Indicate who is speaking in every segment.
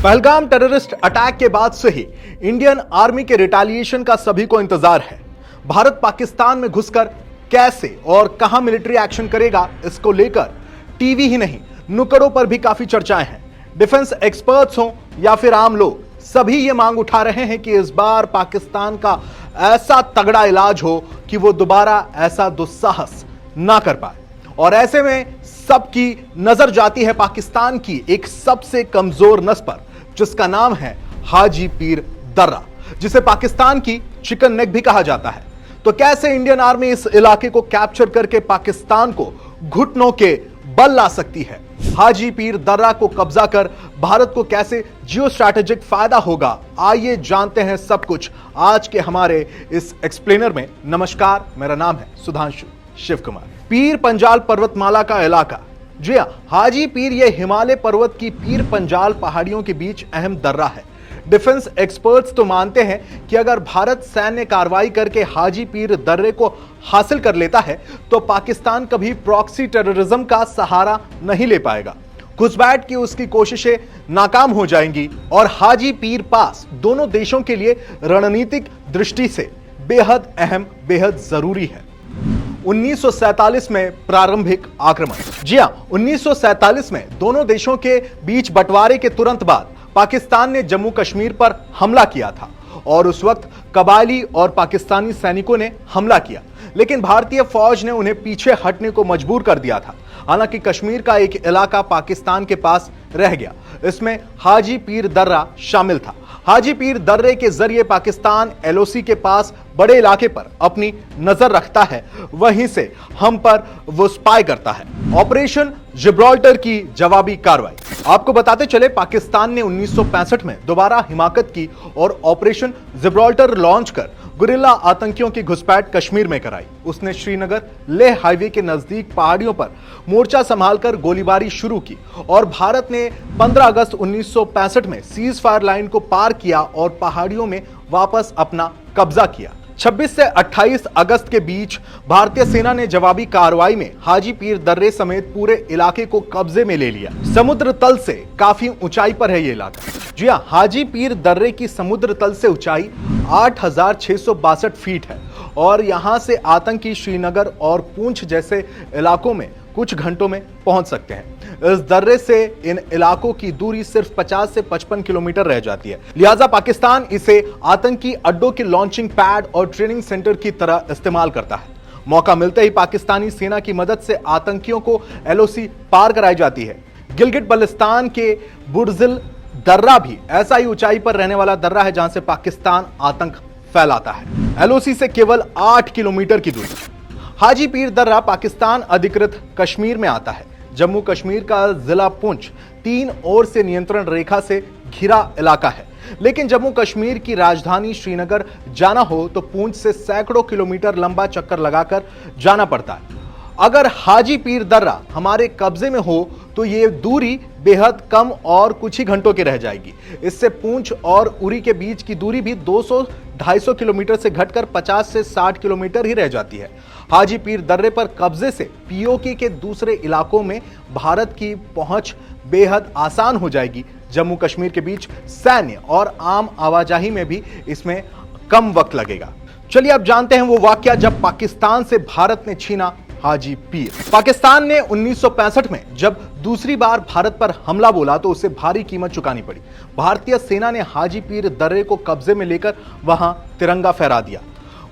Speaker 1: Pahalgam terrorist attack के बाद से ही इंडियन आर्मी के रिटेलिएशन का सभी को इंतजार है। भारत पाकिस्तान में घुसकर कैसे और कहां मिलिट्री एक्शन करेगा, इसको लेकर टीवी ही नहीं नुक्कड़ों पर भी काफी चर्चाएं हैं। डिफेंस एक्सपर्ट्स हो या फिर आम लोग, सभी ये मांग उठा रहे हैं कि इस बार पाकिस्तान का ऐसा तगड़ा इलाज हो कि वो दोबारा ऐसा दुस्साहस ना कर पाए। और ऐसे में सबकी नजर जाती है पाकिस्तान की एक सबसे कमजोर नस पर, जिसका नाम है हाजी पीर दर्रा, जिसे पाकिस्तान की चिकन नेक भी कहा जाता है। तो कैसे इंडियन आर्मी इस इलाके को कैप्चर करके पाकिस्तान को घुटनों के बल ला सकती है? हाजी पीर दर्रा को कब्जा कर भारत को कैसे जियो स्ट्रैटेजिक फायदा होगा, आइए जानते हैं सब कुछ आज के हमारे इस एक्सप्लेनर में। नमस्कार, मेरा नाम है सुधांशु शिव कुमार। पीर पंजाल पर्वतमाला का इलाका, जी हां, हाजी पीर ये हिमालय पर्वत की पीर पंजाल पहाड़ियों के बीच अहम दर्रा है। डिफेंस एक्सपर्ट्स तो मानते हैं कि अगर भारत सैन्य कार्रवाई करके हाजी पीर दर्रे को हासिल कर लेता है तो पाकिस्तान कभी प्रॉक्सी टेररिज्म का सहारा नहीं ले पाएगा। घुसपैठ की उसकी कोशिशें नाकाम हो जाएंगी और हाजी पीर पास दोनों देशों के लिए रणनीतिक दृष्टि से बेहद अहम, बेहद जरूरी है। 1947 में प्रारंभिक आक्रमण, जी हां, 1947 में दोनों देशों के बीच बंटवारे के तुरंत बाद पाकिस्तान ने जम्मू कश्मीर पर हमला किया था और उस वक्त कबायली और पाकिस्तानी सैनिकों ने हमला किया, लेकिन भारतीय फौज ने उन्हें पीछे हटने को मजबूर कर दिया था। हालांकि कश्मीर का एक इलाका पाकिस्तान के पास रह गया, इसमें हाजी पीर दर्रा शामिल था। हाजी पीर दर्रे के जरिए पाकिस्तान एलओसी के पास बड़े इलाके पर अपनी नजर रखता है, वहीं से हम पर वो स्पाई करता है। ऑपरेशन जिब्राल्टर की जवाबी कार्रवाई, आपको बताते चले पाकिस्तान ने 1965 में दोबारा हिमाकत की और ऑपरेशन जिब्राल्टर लॉन्च कर गुरिल्ला आतंकियों की घुसपैठ कश्मीर में कराई। उसने श्रीनगर लेह हाईवे के नजदीक पहाड़ियों पर मोर्चा संभालकर गोलीबारी शुरू की और भारत ने 15 अगस्त 1965 में सीज फायर लाइन को पार किया और पहाड़ियों में वापस अपना कब्जा किया। 26 से 28 अगस्त के बीच भारतीय सेना ने जवाबी कार्रवाई में हाजी पीर दर्रे समेत पूरे इलाके को कब्जे में ले लिया। समुद्र तल से काफी ऊंचाई पर है ये इलाका। जी हां, हाजी पीर दर्रे की समुद्र तल से ऊंचाई 8662 फीट है और यहां से आतंकी श्रीनगर और पूंछ जैसे इलाकों में कुछ घंटों में पहुंच सकते हैं। इस दर्रे से इन इलाकों की दूरी सिर्फ 50 से 55 किलोमीटर रह जाती है, लिहाजा पाकिस्तान इसे आतंकी अड्डों के लॉन्चिंग पैड और ट्रेनिंग सेंटर की तरह इस्तेमाल करता है। मौका मिलते ही पाकिस्तानी सेना की मदद से आतंकियों को एलओसी पार कराई जाती है। गिलगिट बल्तिस्तान के बुर्जिल दर्रा भी ऐसा ही ऊंचाई पर रहने वाला दर्रा है जहां से पाकिस्तान आतंक फैलाता है। एलओसी से केवल 8 किलोमीटर की दूरी। हाजी पीर दर्रा पाकिस्तान अधिकृत कश्मीर में आता है। जम्मू कश्मीर का जिला पुंछ 3 ओर से नियंत्रण रेखा से घिरा इलाका है, लेकिन जम्मू कश्मीर की राजधानी श्रीनगर जाना हो तो पुंछ से सैकड़ों किलोमीटर लंबा चक्कर लगाकर जाना पड़ता है। अगर हाजी पीर दर्रा हमारे कब्जे में हो तो ये दूरी बेहद कम और कुछ ही घंटों की रह जाएगी। इससे पुंछ और उरी के बीच की दूरी भी 200-250 किलोमीटर से घटकर 50 से 60 किलोमीटर ही रह जाती है। हाजी पीर दर्रे पर कब्जे से पीओके के दूसरे इलाकों में भारत की पहुंच बेहद आसान हो जाएगी। जम्मू कश्मीर के बीच सैन्य और आम आवाजाही में भी इसमें कम वक्त लगेगा। चलिए अब जानते हैं वो वाकया जब पाकिस्तान से भारत ने छीना हाजी पीर। पाकिस्तान ने 1965 में जब दूसरी बार भारत पर हमला बोला तो उसे भारी कीमत चुकानी पड़ी। भारतीय सेना ने हाजी पीर दर्रे को कब्जे में लेकर वहां तिरंगा फहरा दिया।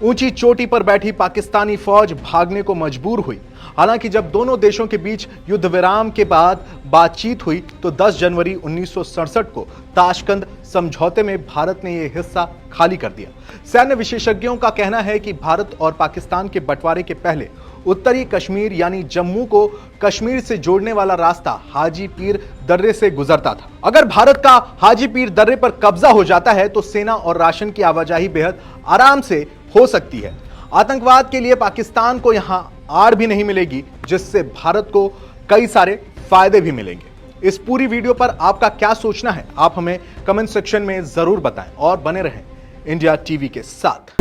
Speaker 1: ऊंची चोटी पर बैठी पाकिस्तानी फौज भागने को मजबूर हुई। हालांकि जब दोनों देशों के बीच युद्ध विराम के बाद बातचीत हुई तो 10 जनवरी 1967 को ताशकंद समझौते में भारत ने यह हिस्सा खाली कर दिया। सैन्य विशेषज्ञों का कहना है कि भारत और पाकिस्तान के बंटवारे के पहले उत्तरी कश्मीर यानी जम्मू को कश्मीर से जोड़ने वाला रास्ता हाजी पीर दर्रे से गुजरता था। अगर भारत का हाजी पीर दर्रे पर कब्जा हो जाता है तो सेना और राशन की आवाजाही बेहद आराम से हो सकती है। आतंकवाद के लिए पाकिस्तान को यहां आड़ भी नहीं मिलेगी, जिससे भारत को कई सारे फायदे भी मिलेंगे। इस पूरी वीडियो पर आपका क्या सोचना है, आप हमें कमेंट सेक्शन में जरूर बताएं और बने रहें इंडिया टीवी के साथ।